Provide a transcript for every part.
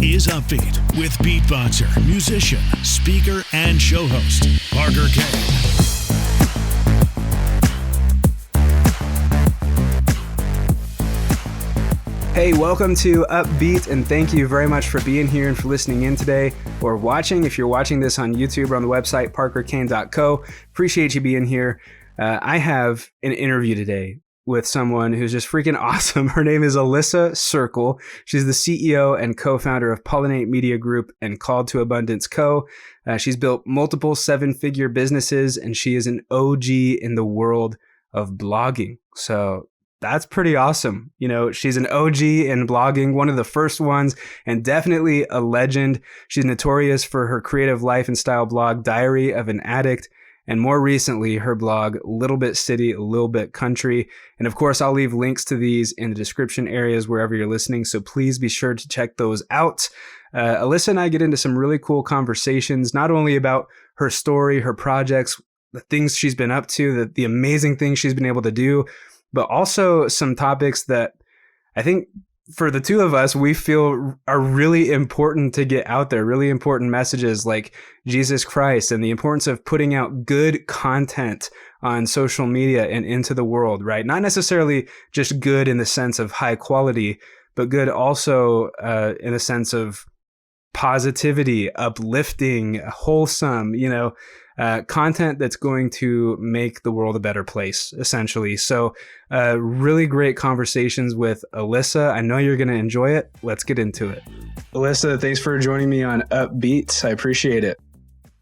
is Upbeat with beatboxer, musician, speaker, and show host, Parker K. Hey, welcome to Upbeat, and thank you very much for being here and for listening in today or watching. If you're watching this on YouTube or on the website, parkerkane.co, appreciate you being here. I have an interview today with someone who's just freaking awesome. Her name is Alissa Circle. She's the CEO and co-founder of Pollinate Media Group and Called to Abundance Co. She's built multiple seven-figure businesses, and she is an OG in the world of blogging. So that's pretty awesome. You know, she's an OG in blogging, one of the first ones, and definitely a legend. She's notorious for her creative life and style blog, Diary of an Addict, and more recently, her blog, Little Bit City, A Little Bit Country. And of course, I'll leave links to these in the description areas wherever you're listening, so please be sure to check those out. Alissa and I get into some really cool conversations, not only about her story, her projects, the things she's been up to, the amazing things she's been able to do, but also some topics that I think for the two of us, we feel are really important to get out there, really important messages like Jesus Christ and the importance of putting out good content on social media and into the world, right? Not necessarily just good in the sense of high quality, but good also in the sense of positivity, uplifting, wholesome, content that's going to make the world a better place, essentially. So really great conversations with Alissa. I know you're going to enjoy it. Let's get into it. Alissa, thanks for joining me on Upbeat. I appreciate it.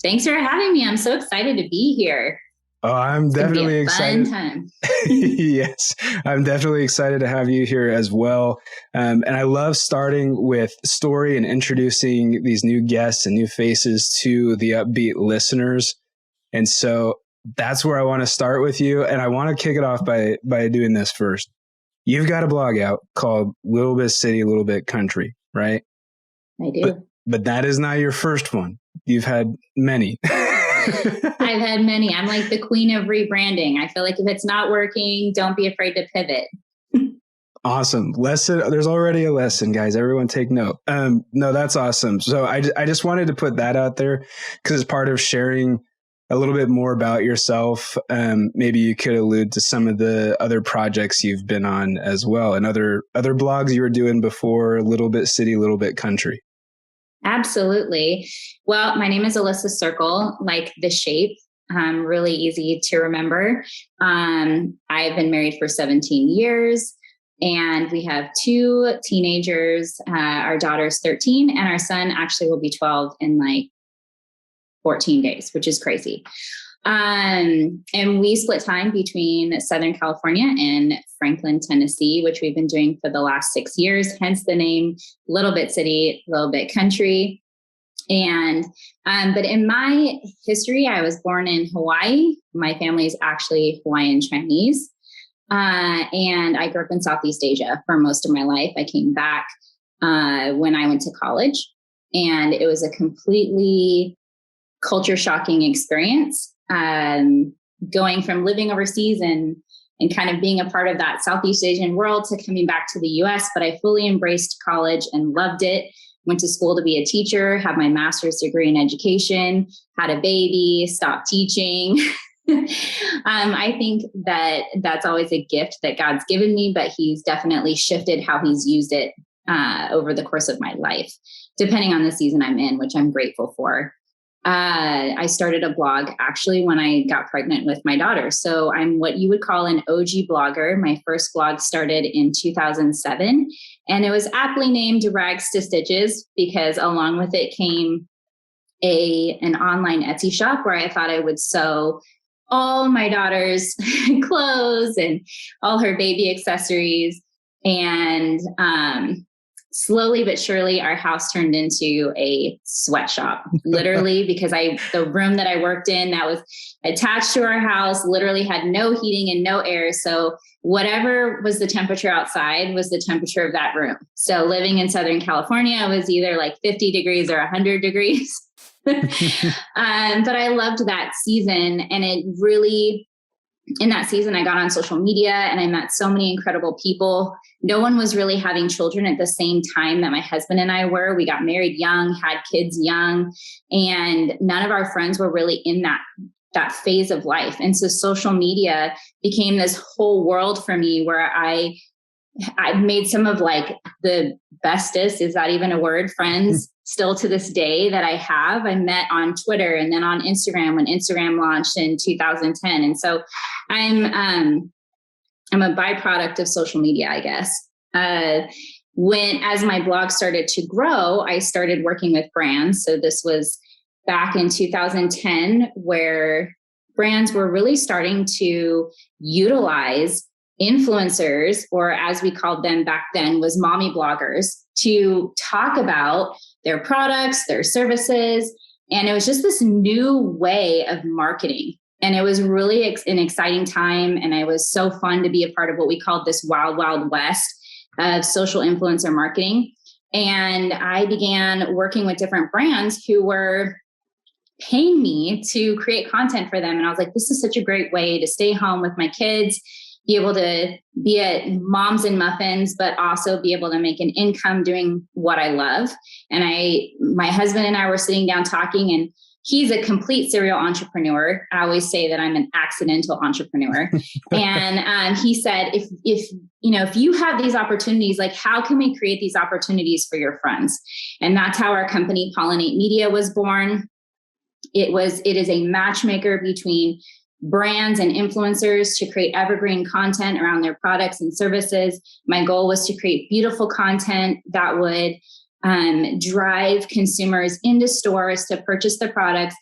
Thanks for having me. I'm so excited to be here. Oh, I'm definitely excited. Fun time. Yes, I'm definitely excited to have you here as well. And I love starting with story and introducing these new guests and new faces to the Upbeat listeners. And so that's where I want to start with you. And I want to kick it off by doing this first. You've got a blog out called Little Bit City, Little Bit Country, right? I do. But that is not your first one. You've had many. I've had many. I'm like the queen of rebranding. I feel like if it's not working, don't be afraid to pivot. Awesome. Lesson. There's already a lesson, guys. Everyone take note. No, that's awesome. So I just wanted to put that out there because it's part of sharing a little bit more about yourself. Maybe you could allude to some of the other projects you've been on as well and other blogs you were doing before Little Bit City, Little Bit Country. Absolutely. Well, my name is Alissa Circle, like the shape. Really easy to remember. I've been married for 17 years and we have two teenagers. Our daughter's 13 and our son actually will be 12 in like 14 days, which is crazy. And we split time between Southern California and Franklin, Tennessee, which we've been doing for the last 6 years, hence the name Little Bit City, Little Bit Country. And, but in my history, I was born in Hawaii. My family is actually Hawaiian Chinese. And I grew up in Southeast Asia for most of my life. I came back, when I went to college, and it was a completely culture shocking experience. Going from living overseas and kind of being a part of that Southeast Asian world to coming back to the US, but I fully embraced college and loved it. Went to school to be a teacher, had my master's degree in education, had a baby, stopped teaching. I think that that's always a gift that God's given me, but he's definitely shifted how he's used it over the course of my life, depending on the season I'm in, which I'm grateful for. I started a blog actually when I got pregnant with my daughter. So I'm what you would call an OG blogger. My first blog started in 2007 and it was aptly named Rags to Stitches because along with it came an online Etsy shop where I thought I would sew all my daughter's clothes and all her baby accessories. And, slowly but surely, our house turned into a sweatshop, literally, because the room that I worked in that was attached to our house literally had no heating and no air. So whatever was the temperature outside was the temperature of that room. So living in Southern California was either like 50 degrees or 100 degrees. But I loved that season, and it really in that season, I got on social media and I met so many incredible people. No one was really having children at the same time that my husband and I were. We got married young, had kids young, and none of our friends were really in that phase of life. And so social media became this whole world for me where I made some of like the bestest, is that even a word, friends still to this day that I have. I met on Twitter and then on Instagram when Instagram launched in 2010. And so I'm a byproduct of social media, I guess. As my blog started to grow, I started working with brands. So this was back in 2010, where brands were really starting to utilize influencers, or as we called them back then, was mommy bloggers, to talk about their products, their services. And it was just this new way of marketing. And it was really an exciting time. And it was so fun to be a part of what we called this wild, wild west of social influencer marketing. And I began working with different brands who were paying me to create content for them. And I was like, this is such a great way to stay home with my kids, be able to be at Moms and Muffins, but also be able to make an income doing what I love. And my husband and I were sitting down talking, and he's a complete serial entrepreneur. I always say that I'm an accidental entrepreneur. And he said, if you have these opportunities, like, how can we create these opportunities for your friends? And that's how our company Pollinate Media was born. It is a matchmaker between brands and influencers to create evergreen content around their products and services. My goal was to create beautiful content that would drive consumers into stores to purchase the products,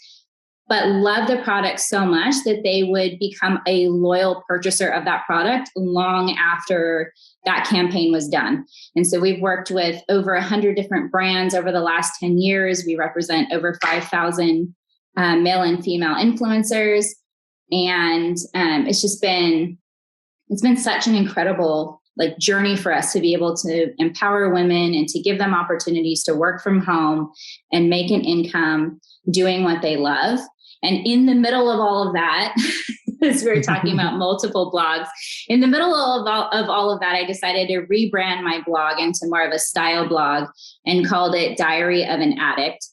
but love the product so much that they would become a loyal purchaser of that product long after that campaign was done. And so we've worked with over 100 different brands over the last 10 years. We represent over 5,000 male and female influencers. And it's been such an incredible journey for us to be able to empower women and to give them opportunities to work from home and make an income doing what they love. And in the middle of all of that, as we were talking about multiple blogs, in the middle of all of that, I decided to rebrand my blog into more of a style blog and called it Diary of an Addict.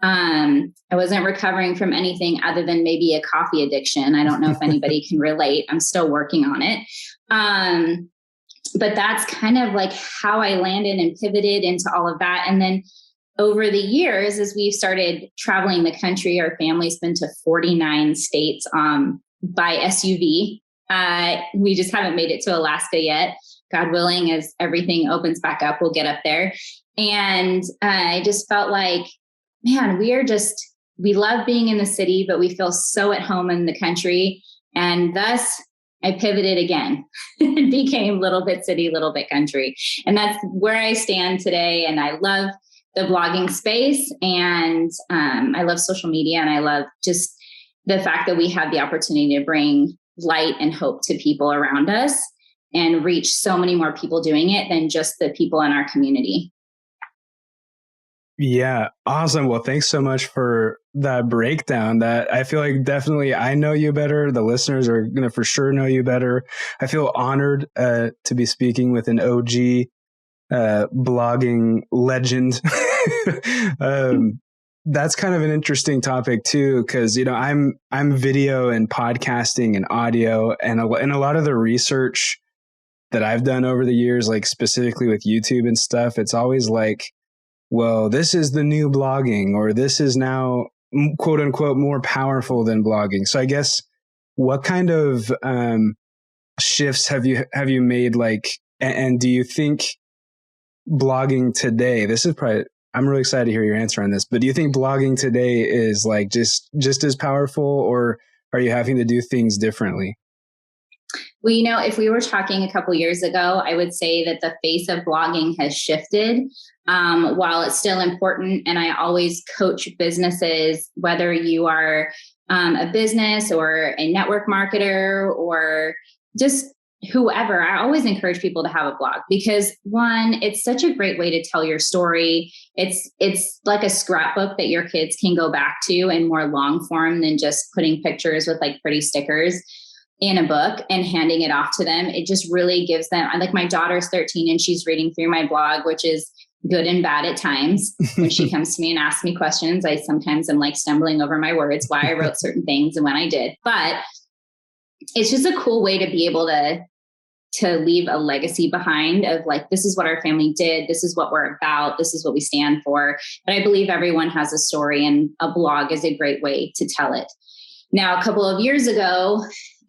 I wasn't recovering from anything other than maybe a coffee addiction. I don't know if anybody can relate. I'm still working on it. But that's kind of like how I landed and pivoted into all of that. And then over the years, as we've started traveling the country, our family's been to 49 states by SUV. We just haven't made it to Alaska yet. God willing, as everything opens back up, we'll get up there. And I just felt like, man, we love being in the city, but we feel so at home in the country. And thus I pivoted again and became little bit city, little bit country. And that's where I stand today. And I love the blogging space, and I love social media, and I love just the fact that we have the opportunity to bring light and hope to people around us and reach so many more people doing it than just the people in our community. Yeah. Awesome. Well, thanks so much for that breakdown. That I feel like definitely I know you better. The listeners are going to for sure know you better. I feel honored to be speaking with an OG blogging legend. That's kind of an interesting topic too, because I'm video and podcasting and audio, and a lot of the research that I've done over the years, like specifically with YouTube and stuff, it's always like, well, this is the new blogging, or this is now quote unquote more powerful than blogging. So I guess what kind of shifts have you made, and do you think blogging today, I'm really excited to hear your answer on this, but do you think blogging today is just as powerful, or are you having to do things differently? Well, if we were talking a couple years ago, I would say that the face of blogging has shifted. While it's still important, and I always coach businesses, whether you are a business or a network marketer or just whoever, I always encourage people to have a blog, because one, it's such a great way to tell your story. It's like a scrapbook that your kids can go back to in more long form than just putting pictures with pretty stickers. in a book and handing it off to them. It just really gives them, like my daughter's 13 and she's reading through my blog, which is good and bad at times. When she comes to me and asks me questions, I sometimes am like stumbling over my words, why I wrote certain things and when I did. But it's just a cool way to be able to leave a legacy behind of like, this is what our family did. This is what we're about. This is what we stand for. But I believe everyone has a story, and a blog is a great way to tell it. Now, a couple of years ago,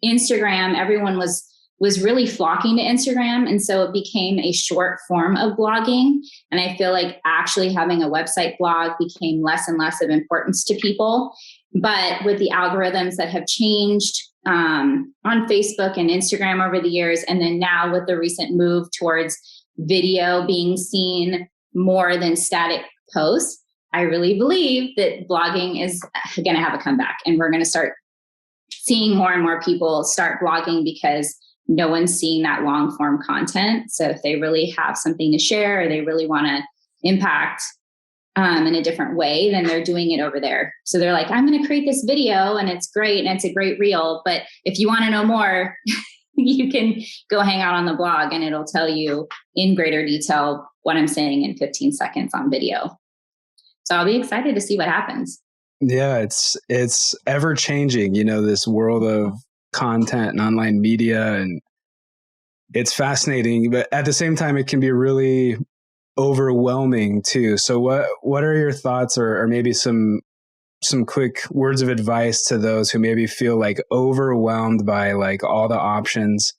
Instagram, everyone was really flocking to Instagram. And so it became a short form of blogging. And I feel like actually having a website blog became less and less of importance to people. But with the algorithms that have changed on Facebook and Instagram over the years, and then now with the recent move towards video being seen more than static posts, I really believe that blogging is going to have a comeback, and we're going to start seeing more and more people start blogging because no one's seeing that long form content. So if they really have something to share, or they really want to impact in a different way, then they're doing it over there. So they're like, I'm going to create this video and it's great and it's a great reel, but if you want to know more, you can go hang out on the blog and it'll tell you in greater detail what I'm saying in 15 seconds on video. So I'll be excited to see what happens. Yeah, it's ever changing, this world of content and online media, and it's fascinating, but at the same time, it can be really overwhelming too. So what are your thoughts, or maybe some quick words of advice to those who maybe feel like overwhelmed by like all the options,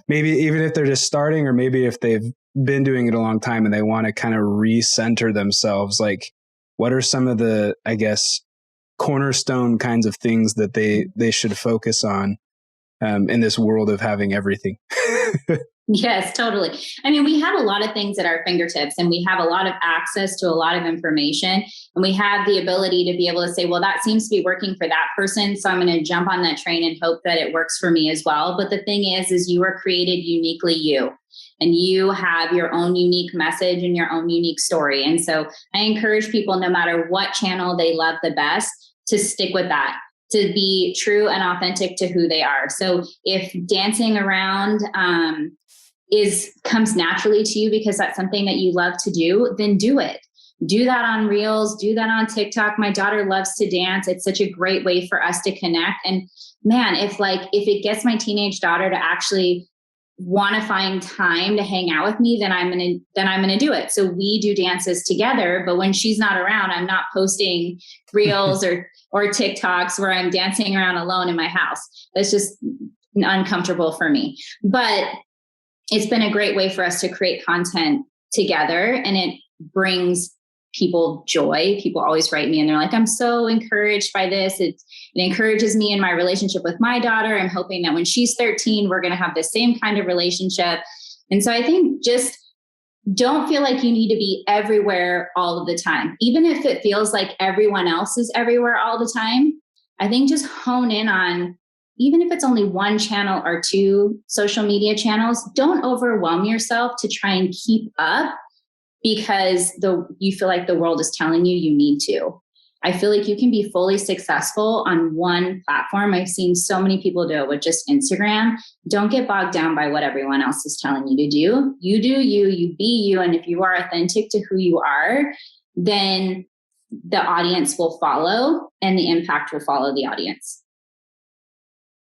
maybe even if they're just starting, or maybe if they've been doing it a long time and they want to kind of recenter themselves? Like, what are some of the, I guess, cornerstone kinds of things that they should focus on in this world of having everything? Yes, totally. I mean, we have a lot of things at our fingertips, and we have a lot of access to a lot of information, and we have the ability to be able to say, well, that seems to be working for that person, so I'm going to jump on that train and hope that it works for me as well. But the thing is you were created uniquely you, and you have your own unique message and your own unique story. And so I encourage people, no matter what channel they love the best, to stick with that, to be true and authentic to who they are. So if dancing around comes naturally to you because that's something that you love to do, then do it. Do that on Reels, do that on TikTok. My daughter loves to dance. It's such a great way for us to connect. And man, if it gets my teenage daughter to actually want to find time to hang out with me, then I'm going to do it. So we do dances together, but when she's not around, I'm not posting Reels or TikToks where I'm dancing around alone in my house. That's just uncomfortable for me. But it's been a great way for us to create content together, and it brings people joy. People always write me and they're like, I'm so encouraged by this. It encourages me in my relationship with my daughter. I'm hoping that when she's 13, we're going to have the same kind of relationship. And so I think just don't feel like you need to be everywhere all of the time. Even if it feels like everyone else is everywhere all the time, I think just hone in on, even if it's only one channel or two social media channels, don't overwhelm yourself to try and keep up because you feel like the world is telling you need to. I feel like you can be fully successful on one platform. I've seen so many people do it with just Instagram. Don't get bogged down by what everyone else is telling you to do. You do you be you. And if you are authentic to who you are, then the audience will follow and the impact will follow the audience.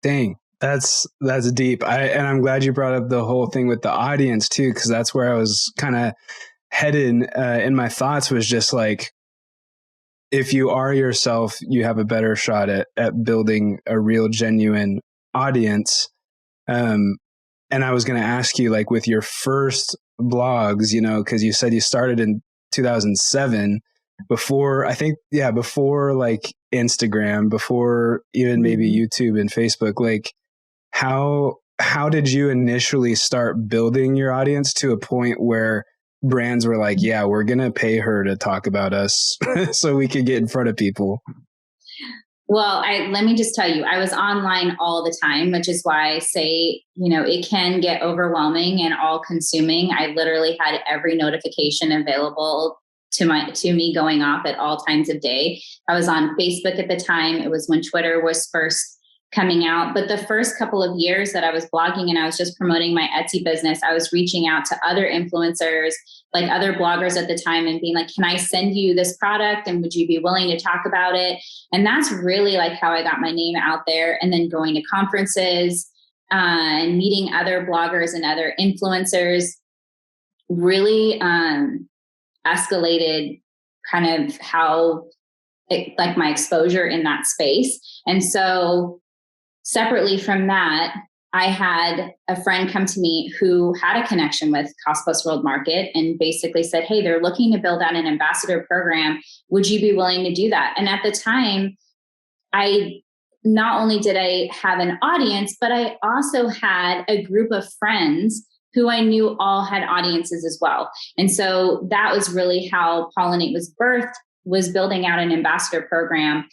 Dang, that's deep. And I'm glad you brought up the whole thing with the audience too, because that's where I was kind of headed in my thoughts, was just like, if you are yourself, you have a better shot at building a real, genuine audience. And I was going to ask you, like, with your first blogs, because you said you started in 2007, before like Instagram, before even maybe YouTube and Facebook, like how did you initially start building your audience to a point where brands were like, yeah, we're going to pay her to talk about us so we could get in front of people? Well, let me just tell you, I was online all the time, which is why I say, it can get overwhelming and all consuming. I literally had every notification available to me going off at all times of day. I was on Facebook at the time. It was when Twitter was first coming out. But the first couple of years that I was blogging and I was just promoting my Etsy business, I was reaching out to other influencers, like other bloggers at the time, and being like, can I send you this product? And would you be willing to talk about it? And that's really like how I got my name out there. And then going to conferences and meeting other bloggers and other influencers really escalated kind of how like my exposure in that space. And so separately from that, I had a friend come to me who had a connection with Cost Plus World Market and basically said, hey, they're looking to build out an ambassador program. Would you be willing to do that? And at the time, I not only did I have an audience, but I also had a group of friends who I knew all had audiences as well. And so that was really how Pollinate was birthed, was building out an ambassador program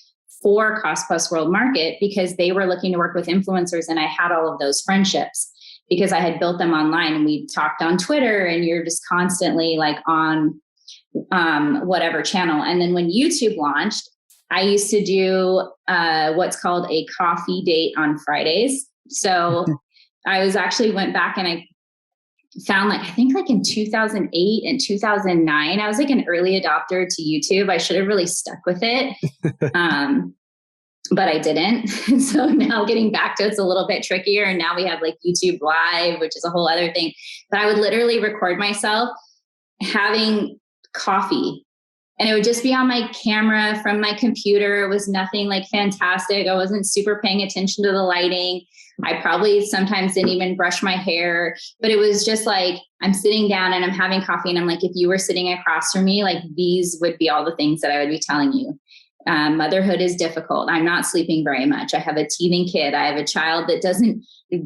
for Cost Plus World Market, because they were looking to work with influencers. And I had all of those friendships because I had built them online, and we talked on Twitter, and you're just constantly like on whatever channel. And then when YouTube launched, I used to do what's called a coffee date on Fridays. So I went back and I found like, I think like in 2008 and 2009, I was like an early adopter to YouTube. I should have really stuck with it. But I didn't. So now getting back to it's a little bit trickier. And now we have like YouTube Live, which is a whole other thing. But I would literally record myself having coffee, and it would just be on my camera from my computer. It was nothing like fantastic. I wasn't super paying attention to the lighting. I probably sometimes didn't even brush my hair, but it was just like, I'm sitting down and I'm having coffee. And I'm like, if you were sitting across from me, like these would be all the things that I would be telling you. Motherhood is difficult. I'm not sleeping very much. I have a teething kid. I have a child that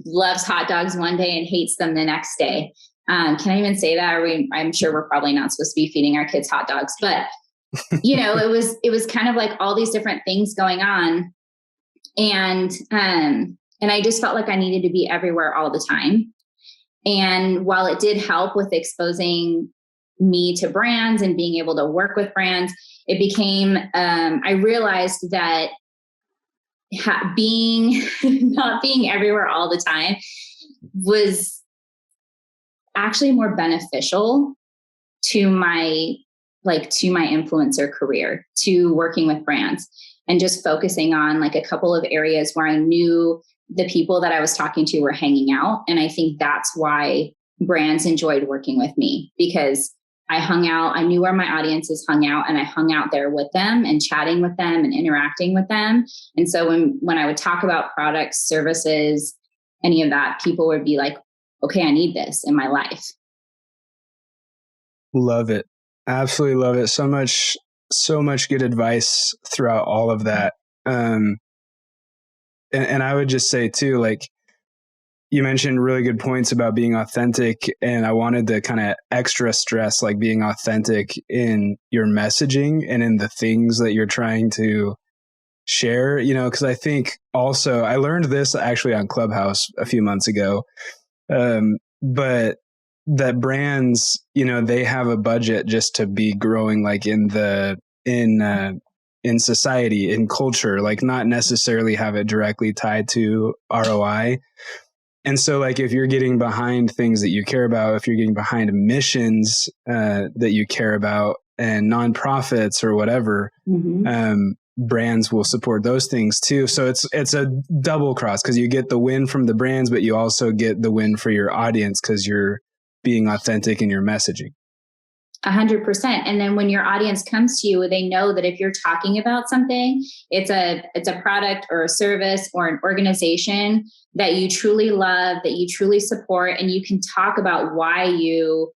loves hot dogs one day and hates them the next day. Can I even say that? I'm sure we're probably not supposed to be feeding our kids hot dogs, but you know, it was kind of like all these different things going on. And I just felt like I needed to be everywhere all the time. And while it did help with exposing me to brands and being able to work with brands, it became, I realized that not being everywhere all the time was actually more beneficial to my influencer career, to working with brands, and just focusing on like a couple of areas where I knew the people that I was talking to were hanging out. And I think that's why brands enjoyed working with me, because I hung out, I knew where my audiences hung out, and I hung out there with them and chatting with them and interacting with them. And so when I would talk about products, services, any of that, people would be like, okay, I need this in my life. Love it. Absolutely love it. So much good advice throughout all of that. And I would just say too, like you mentioned really good points about being authentic, and I wanted to kind of extra stress like being authentic in your messaging and in the things that you're trying to share, you know, because I think also I learned this actually on Clubhouse a few months ago, but that brands, you know, they have a budget just to be growing like in society, in culture, like not necessarily have it directly tied to ROI. And so like if you're getting behind things that you care about, if you're getting behind missions that you care about and nonprofits or whatever, brands will support those things too. So it's a double cross, because you get the win from the brands, but you also get the win for your audience because you're being authentic in your messaging. 100%. And then when your audience comes to you, they know that if you're talking about something, it's a product or a service or an organization that you truly love, that you truly support, and you can talk about why you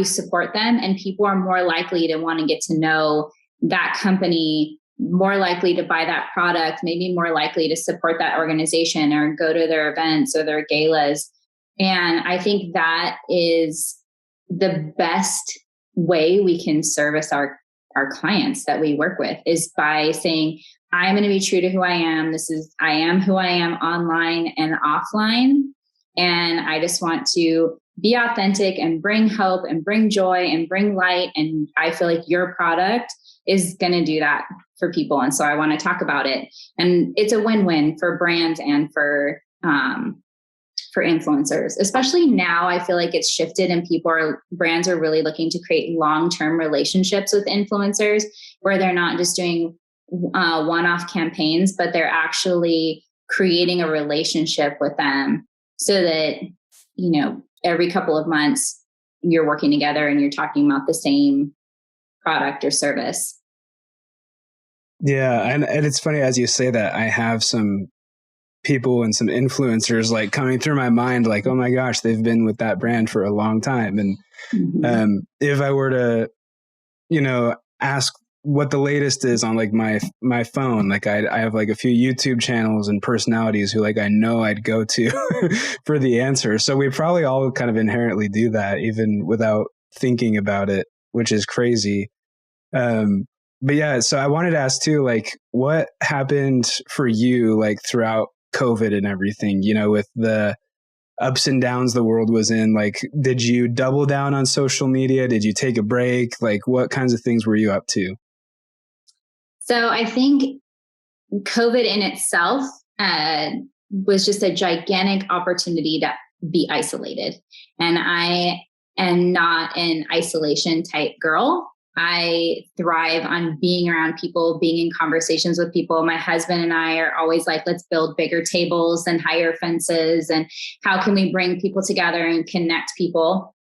support them. And people are more likely to want to get to know that company, more likely to buy that product, maybe more likely to support that organization or go to their events or their galas. And I think that is the best way we can service our clients that we work with, is by saying, I'm going to be true to who I am. I am who I am online and offline. And I just want to be authentic and bring hope and bring joy and bring light. And I feel like your product is going to do that for people. And so I want to talk about it. And it's a win-win for brands and for influencers, especially now. I feel like it's shifted and brands are really looking to create long-term relationships with influencers where they're not just doing one-off campaigns, but they're actually creating a relationship with them so that, every couple of months you're working together and you're talking about the same product or service. Yeah. And it's funny, as you say that, I have some people and some influencers like coming through my mind, like, oh my gosh, they've been with that brand for a long time. And if I were to, ask what the latest is on like my phone, like I have like a few YouTube channels and personalities who like I know I'd go to for the answer. So we probably all kind of inherently do that even without thinking about it, which is crazy. But yeah, so I wanted to ask too, like, what happened for you like throughout COVID and everything, with the ups and downs the world was in? Like, did you double down on social media? Did you take a break? Like, what kinds of things were you up to? So I think COVID in itself was just a gigantic opportunity to be isolated. And I am not an isolation type girl. I thrive on being around people, being in conversations with people. My husband and I are always like, let's build bigger tables and higher fences. And how can we bring people together and connect people?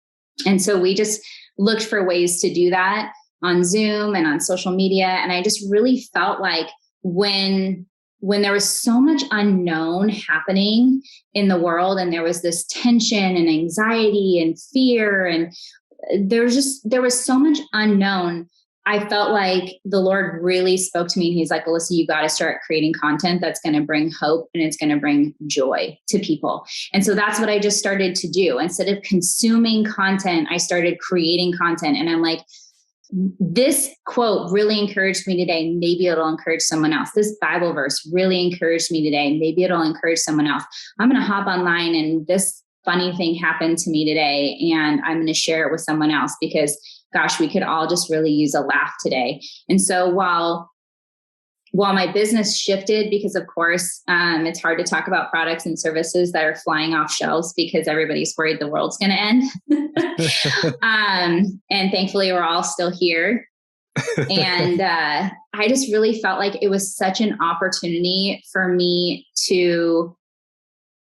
And so we just looked for ways to do that on Zoom and on social media. And I just really felt like when there was so much unknown happening in the world, and there was this tension and anxiety and fear, and there was so much unknown, I felt like the Lord really spoke to me. And he's like, Alissa, you got to start creating content that's going to bring hope and it's going to bring joy to people. And so that's what I just started to do. Instead of consuming content, I started creating content. And I'm like, this quote really encouraged me today. Maybe it'll encourage someone else. This Bible verse really encouraged me today. Maybe it'll encourage someone else. I'm going to hop online and this funny thing happened to me today, and I'm going to share it with someone else because, gosh, we could all just really use a laugh today. And so while my business shifted, because of course, it's hard to talk about products and services that are flying off shelves because everybody's worried the world's going to end. And thankfully, we're all still here. And I just really felt like it was such an opportunity for me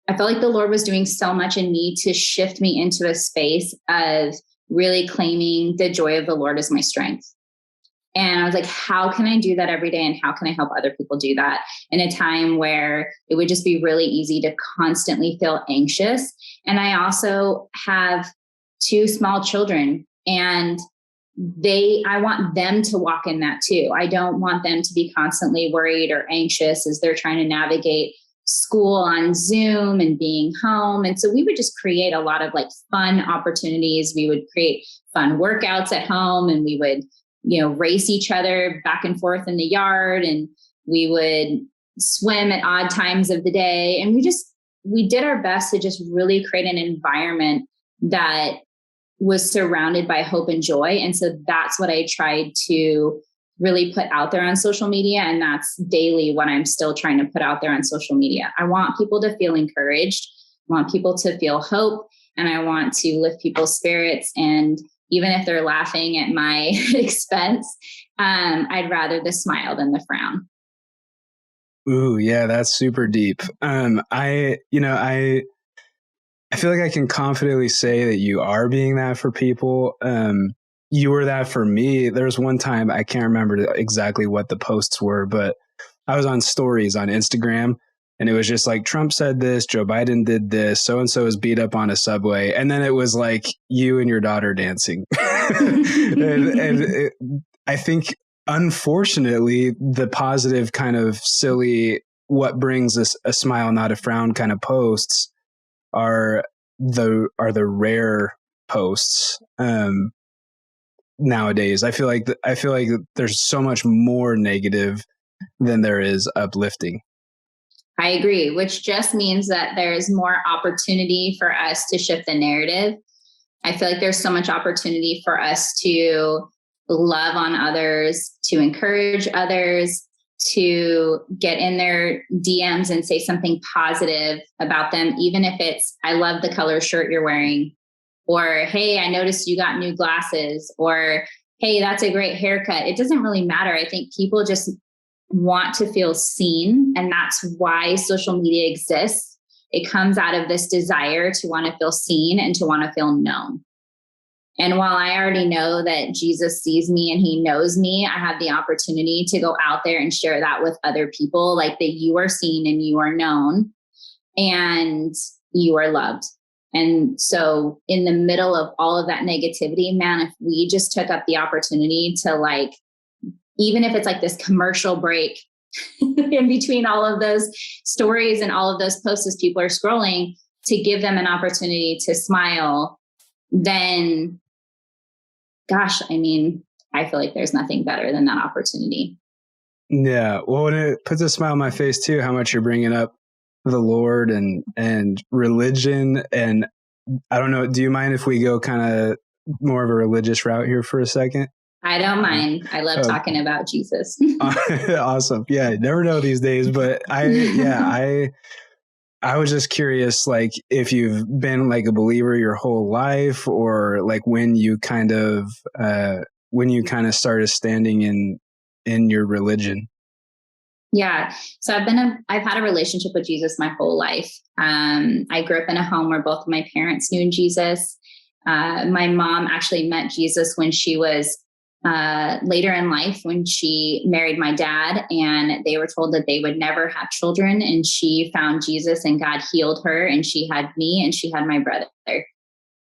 I felt like the Lord was doing so much in me to shift me into a space of really claiming the joy of the Lord as my strength. And I was like, how can I do that every day? And how can I help other people do that in a time where it would just be really easy to constantly feel anxious? And I also have 2 small children, and I want them to walk in that too. I don't want them to be constantly worried or anxious as they're trying to navigate school on Zoom and being home. And so we would just create a lot of like fun opportunities. We would create fun workouts at home, and we would, race each other back and forth in the yard, and we would swim at odd times of the day. And we did our best to just really create an environment that was surrounded by hope and joy. And so that's what I tried to really put out there on social media. And that's daily what I'm still trying to put out there on social media. I want people to feel encouraged. I want people to feel hope. And I want to lift people's spirits. And even if they're laughing at my expense, I'd rather the smile than the frown. Ooh, yeah, that's super deep. I feel like I can confidently say that you are being that for people. You were that for me. There was one time, I can't remember exactly what the posts were, but I was on stories on Instagram, and it was just like, Trump said this, Joe Biden did this, so-and-so is beat up on a subway. And then it was like you and your daughter dancing. I think, unfortunately, the positive kind of silly, what brings a smile, not a frown kind of posts are the rare posts. Nowadays, I feel like there's so much more negative than there is uplifting. I agree, which just means that there's more opportunity for us to shift the narrative. I feel like there's so much opportunity for us to love on others, to encourage others, to get in their DMs and say something positive about them, even if it's, I love the color shirt you're wearing, or, hey, I noticed you got new glasses, or, hey, that's a great haircut. It doesn't really matter. I think people just want to feel seen. And that's why social media exists. It comes out of this desire to want to feel seen and to want to feel known. And while I already know that Jesus sees me and he knows me, I have the opportunity to go out there and share that with other people, like that you are seen and you are known and you are loved. And so in the middle of all of that negativity, man, if we just took up the opportunity to, like, even if it's like this commercial break in between all of those stories and all of those posts as people are scrolling, to give them an opportunity to smile, then gosh, I mean, I feel like there's nothing better than that opportunity. Yeah. Well, and it puts a smile on my face too, how much you're bringing up the Lord and religion. And I don't know, do you mind if we go kind of more of a religious route here for a second? I don't mind. I love talking about Jesus. Awesome. Yeah. Never know these days, but I was just curious, like, if you've been like a believer your whole life, or like when you kind of started standing in your religion. Yeah. So I've had a relationship with Jesus my whole life. I grew up in a home where both of my parents knew Jesus. My mom actually met Jesus when she was later in life, when she married my dad, and they were told that they would never have children. And she found Jesus and God healed her, and she had me and she had my brother.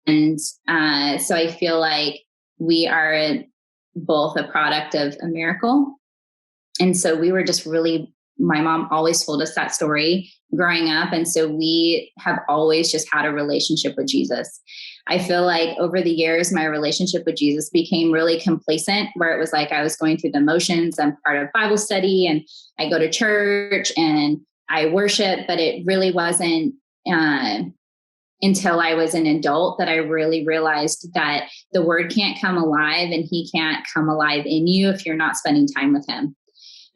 And so I feel like we are both a product of a miracle. And so we were just really, my mom always told us that story growing up. And so we have always just had a relationship with Jesus. I feel like over the years, my relationship with Jesus became really complacent, where it was like I was going through the motions. I'm part of Bible study and I go to church and I worship, but it really wasn't until I was an adult that I really realized that the word can't come alive and he can't come alive in you if you're not spending time with him.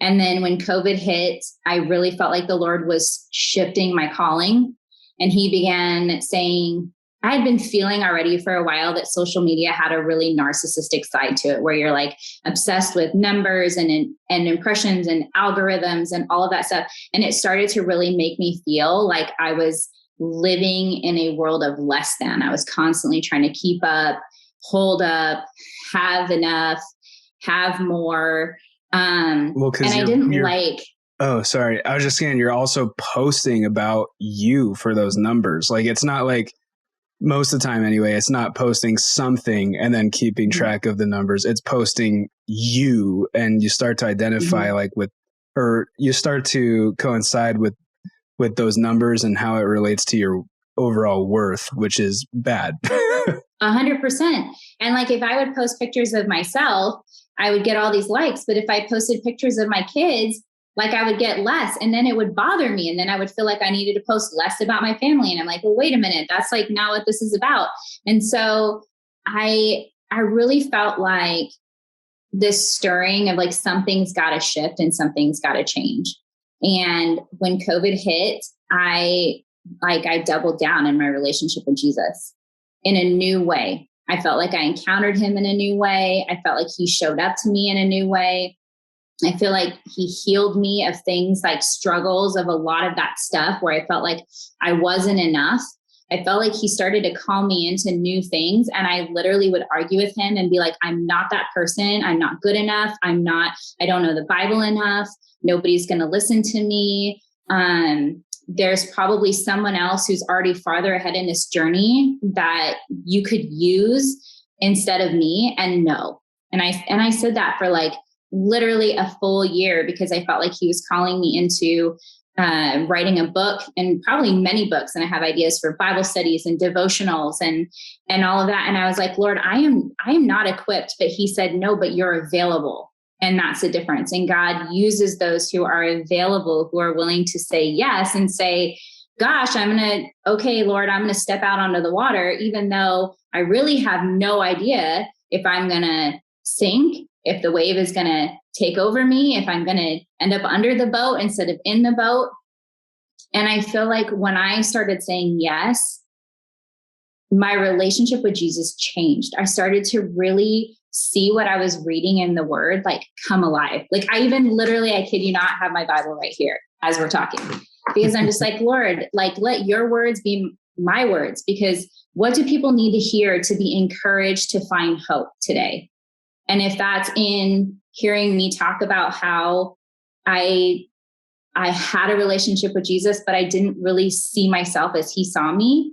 And then when COVID hit, I really felt like the Lord was shifting my calling. And he began saying, I had been feeling already for a while that social media had a really narcissistic side to it, where you're like obsessed with numbers and impressions and algorithms and all of that stuff. And it started to really make me feel like I was living in a world of less than. I was constantly trying to keep up, hold up, have enough, have more. Well, and I didn't like. Oh, sorry. I was just saying, you're also posting about you for those numbers. Like, it's not like, most of the time anyway, it's not posting something and then keeping track of the numbers. It's posting you, and you start to identify like with, or you start to coincide with those numbers and how it relates to your overall worth, which is bad. 100%. And like, if I would post pictures of myself, I would get all these likes. But if I posted pictures of my kids, like, I would get less, and then it would bother me. And then I would feel like I needed to post less about my family. And I'm like, well, wait a minute, that's like not what this is about. And so I really felt like this stirring of like, something's got to shift and something's got to change. And when COVID hit, I doubled down in my relationship with Jesus in a new way. I felt like I encountered him in a new way. I felt like he showed up to me in a new way. I feel like he healed me of things like struggles of a lot of that stuff where I felt like I wasn't enough. I felt like he started to call me into new things. And I literally would argue with him and be like, I'm not that person. I'm not good enough. I don't know the Bible enough. Nobody's going to listen to me. There's probably someone else who's already farther ahead in this journey that you could use instead of me. And no. And I said that for like literally a full year, because I felt like he was calling me into writing a book, and probably many books. And I have ideas for Bible studies and devotionals and all of that. And I was like, Lord, I am not equipped. But he said, no, but you're available. And that's the difference. And God uses those who are available, who are willing to say yes and say, gosh, okay, Lord, I'm going to step out onto the water, even though I really have no idea if I'm going to sink, if the wave is going to take over me, if I'm going to end up under the boat instead of in the boat. And I feel like when I started saying yes, my relationship with Jesus changed. I started to really see what I was reading in the word, like come alive. Like I even literally, I kid you not, have my Bible right here as we're talking, because I'm just like, Lord, like let your words be my words, because what do people need to hear to be encouraged to find hope today? And if that's in hearing me talk about how I had a relationship with Jesus, but I didn't really see myself as he saw me,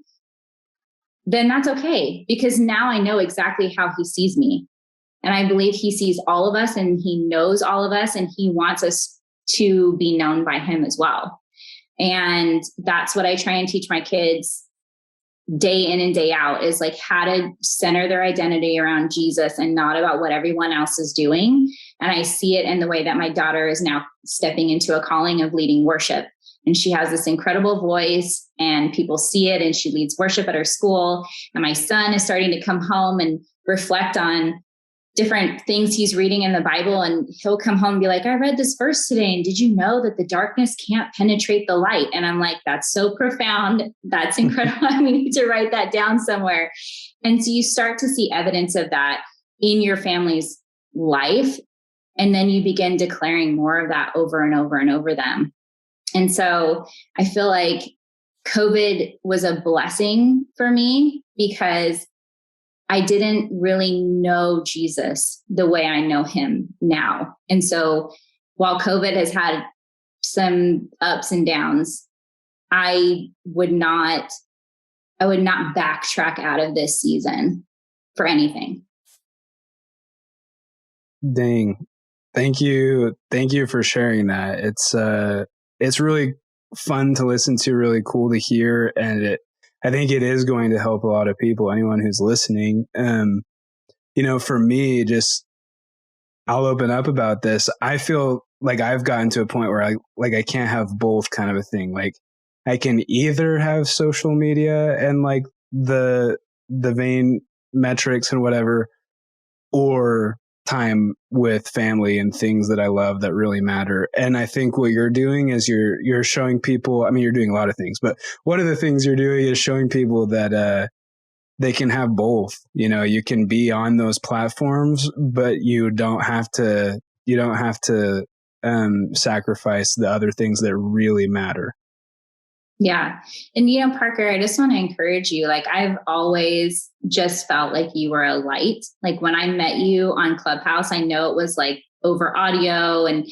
then that's okay, because now I know exactly how he sees me. And I believe he sees all of us and he knows all of us and he wants us to be known by him as well. And that's what I try and teach my kids day in and day out, is like how to center their identity around Jesus and not about what everyone else is doing. And I see it in the way that my daughter is now stepping into a calling of leading worship. And she has this incredible voice and people see it, and she leads worship at her school. And my son is starting to come home and reflect on different things he's reading in the Bible. And he'll come home and be like, I read this verse today, and did you know that the darkness can't penetrate the light? And I'm like, that's so profound. That's incredible. We need to write that down somewhere. And so you start to see evidence of that in your family's life. And then you begin declaring more of that over and over and over them. And so I feel like COVID was a blessing for me, because I didn't really know Jesus the way I know him now. And so while COVID has had some ups and downs, I would not backtrack out of this season for anything. Dang. Thank you. Thank you for sharing that. It's really fun to listen to, really cool to hear. And I think it is going to help a lot of people, anyone who's listening. For me, I'll open up about this. I feel like I've gotten to a point where I can't have both kind of a thing. Like I can either have social media and like the vain metrics and whatever, or time with family and things that I love that really matter. And I think what you're doing is you're showing people, I mean, you're doing a lot of things, but one of the things you're doing is showing people that they can have both. You can be on those platforms, but you don't have to sacrifice the other things that really matter. Yeah. And, Parker, I just want to encourage you. Like, I've always just felt like you were a light. Like when I met you on Clubhouse, I know it was like over audio and,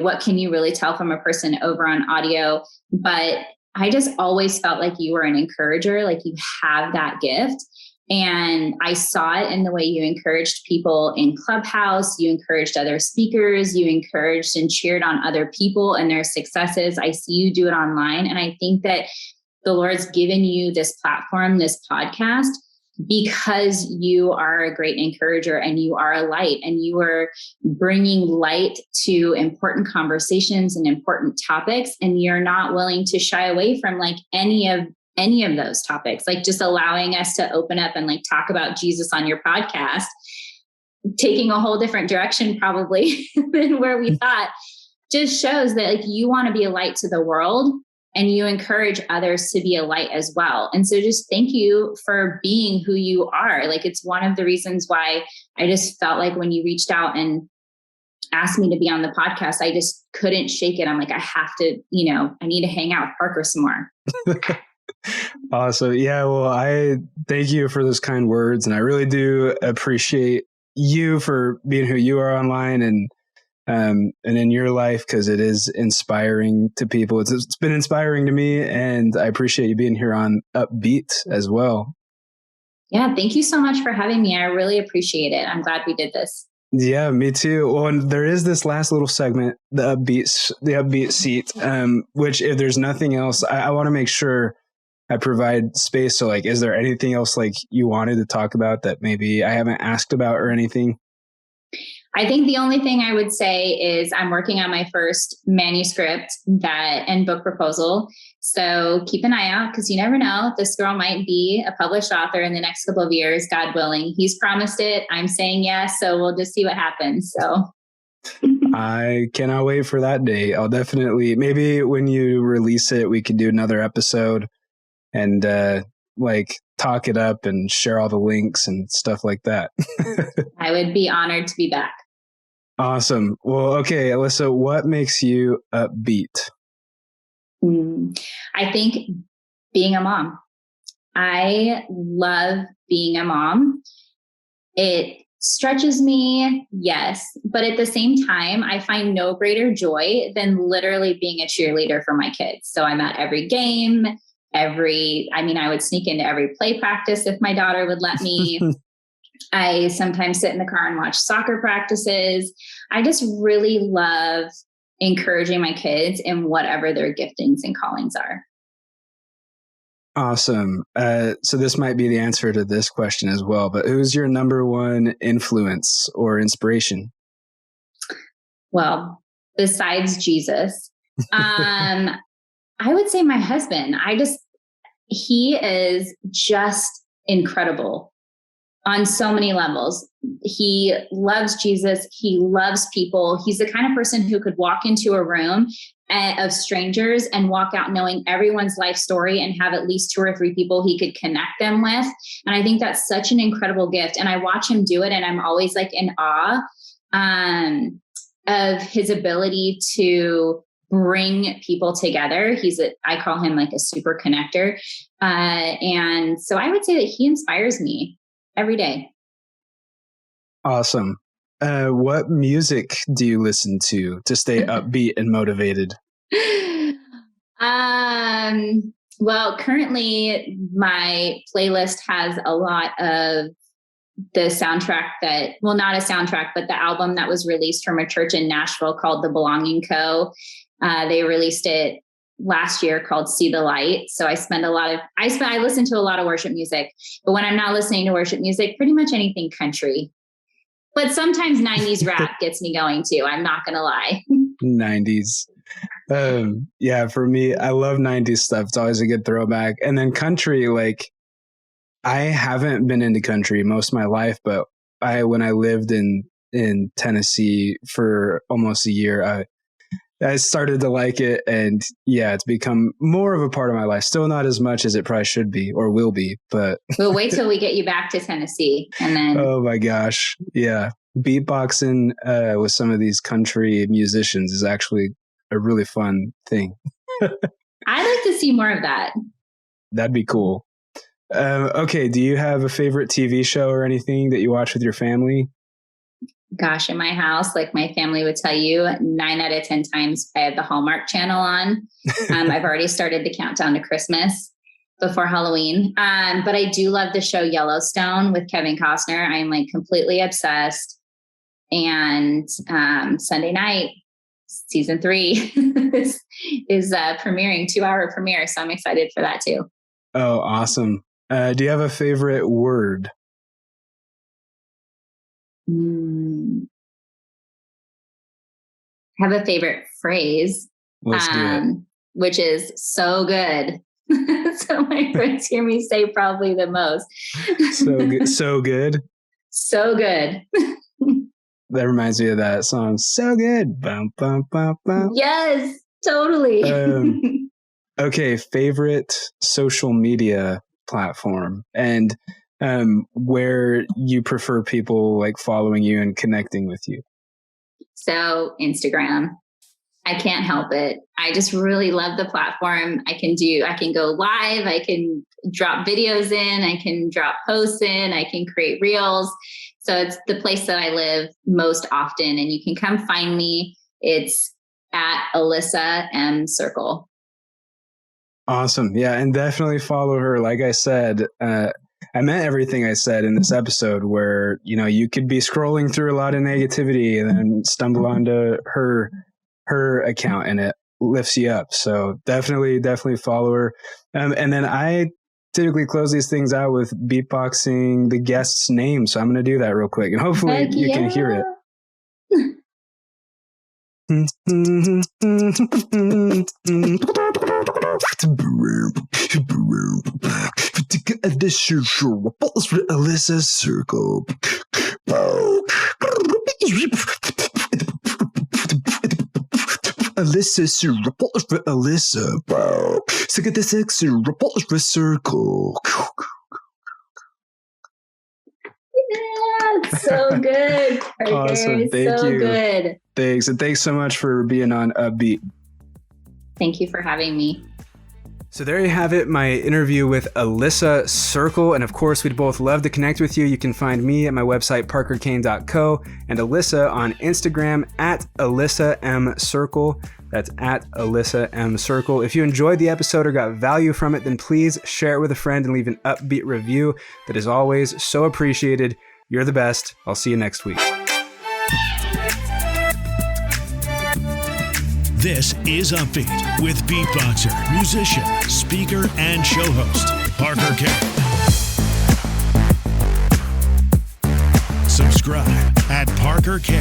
what can you really tell from a person over on audio? But I just always felt like you were an encourager, like you have that gift. And I saw it in the way you encouraged people in Clubhouse. You encouraged other speakers. You encouraged and cheered on other people and their successes. I see you do it online. And I think that the Lord's given you this platform, this podcast, because you are a great encourager and you are a light, and you are bringing light to important conversations and important topics. And you're not willing to shy away from like any of those topics, like just allowing us to open up and like talk about Jesus on your podcast, taking a whole different direction probably than where we thought, just shows that like you want to be a light to the world and you encourage others to be a light as well. And so just thank you for being who you are. Like it's one of the reasons why I just felt like when you reached out and asked me to be on the podcast, I just couldn't shake it. I'm like, I have to, I need to hang out with Parker some more. Awesome. Yeah. Well, I thank you for those kind words. And I really do appreciate you for being who you are online and in your life, because it is inspiring to people. It's been inspiring to me, and I appreciate you being here on Upbeat as well. Yeah. Thank you so much for having me. I really appreciate it. I'm glad we did this. Yeah, me too. Well, and there is this last little segment, the Upbeat seat, which if there's nothing else, I want to make sure I provide space. So like, is there anything else like you wanted to talk about that maybe I haven't asked about or anything? I think the only thing I would say is I'm working on my first manuscript and book proposal. So keep an eye out, because you never know. This girl might be a published author in the next couple of years, God willing. He's promised it. I'm saying yes. So we'll just see what happens. So I cannot wait for that day. I'll definitely, maybe when you release it, we could do another episode and talk it up and share all the links and stuff like that. I would be honored to be back. Awesome. Well, okay, Alissa, what makes you upbeat? I think being a mom. I love being a mom. It stretches me, yes, but at the same time, I find no greater joy than literally being a cheerleader for my kids. So I'm at every game, I would sneak into every play practice if my daughter would let me. I sometimes sit in the car and watch soccer practices. I just really love encouraging my kids in whatever their giftings and callings are. Awesome. So this might be the answer to this question as well, but who's your number one influence or inspiration? Well, besides Jesus, I would say my husband. He is just incredible on so many levels. He loves Jesus. He loves people. He's the kind of person who could walk into a room of strangers and walk out knowing everyone's life story and have at least 2 or 3 people he could connect them with. And I think that's such an incredible gift. And I watch him do it, and I'm always in awe of his ability to bring people together. I call him a super connector. And so I would say that he inspires me every day. Awesome. What music do you listen to stay upbeat and motivated? Well, currently my playlist has a lot of the soundtrack not a soundtrack, but the album that was released from a church in Nashville called The Belonging Co. They released it last year, called See the Light. So I listen to a lot of worship music, but when I'm not listening to worship music, pretty much anything country. But sometimes 90s rap gets me going too. I'm not going to lie. 90s. Yeah, for me, I love 90s stuff. It's always a good throwback. And then country, I haven't been into country most of my life, but when I lived in Tennessee for almost a year, I started to like it, and yeah, it's become more of a part of my life. Still not as much as it probably should be or will be, but we'll wait till we get you back to Tennessee, and then oh my gosh, yeah, beatboxing with some of these country musicians is actually a really fun thing. I'd like to see more of that. That'd be cool. Okay, do you have a favorite TV show or anything that you watch with your family? Gosh, in my house, my family would tell you, 9 out of 10 times I have the Hallmark Channel on. I've already started the countdown to Christmas before Halloween. But I do love the show Yellowstone with Kevin Costner. I'm completely obsessed. And Sunday night, season 3 is premiering, 2-hour premiere. So I'm excited for that too. Oh, awesome. Do you have a favorite word? I have a favorite phrase, Let's do it. Which is so good. So my friends hear me say probably the most. So good. So good. So good. That reminds me of that song. So good. Bum, bum, bum, bum. Yes, totally. Okay. Favorite social media platform, and where you prefer people following you and connecting with you? So Instagram. I can't help it. I just really love the platform. I can go live. I can drop videos in. I can drop posts in. I can create reels. So it's the place that I live most often, and you can come find me. It's at Alissa Circle. Awesome. Yeah. And definitely follow her. Like I said, I meant everything I said in this episode, where, you could be scrolling through a lot of negativity and then stumble onto her account, and it lifts you up. So definitely follow her. And then I typically close these things out with beatboxing the guest's name. So I'm going to do that real quick, and hopefully you can hear it. Alissa Circle. Alissa Circle. Alissa. Look at this circle. Yeah, so good. Parker. Awesome. Thank so you. Good. Thanks. And thanks so much for being on Upbeat. Thank you for having me. So there you have it, my interview with Alissa Circle. And of course, we'd both love to connect with you. You can find me at my website, parkerkane.co, and Alissa on Instagram at Alissa M Circle. That's at Alissa M Circle. If you enjoyed the episode or got value from it, then please share it with a friend and leave an upbeat review. That is always so appreciated. You're the best. I'll see you next week. This is Upbeat with beatboxer, musician, speaker, and show host, Parker Kane. Subscribe at parkerkane.co.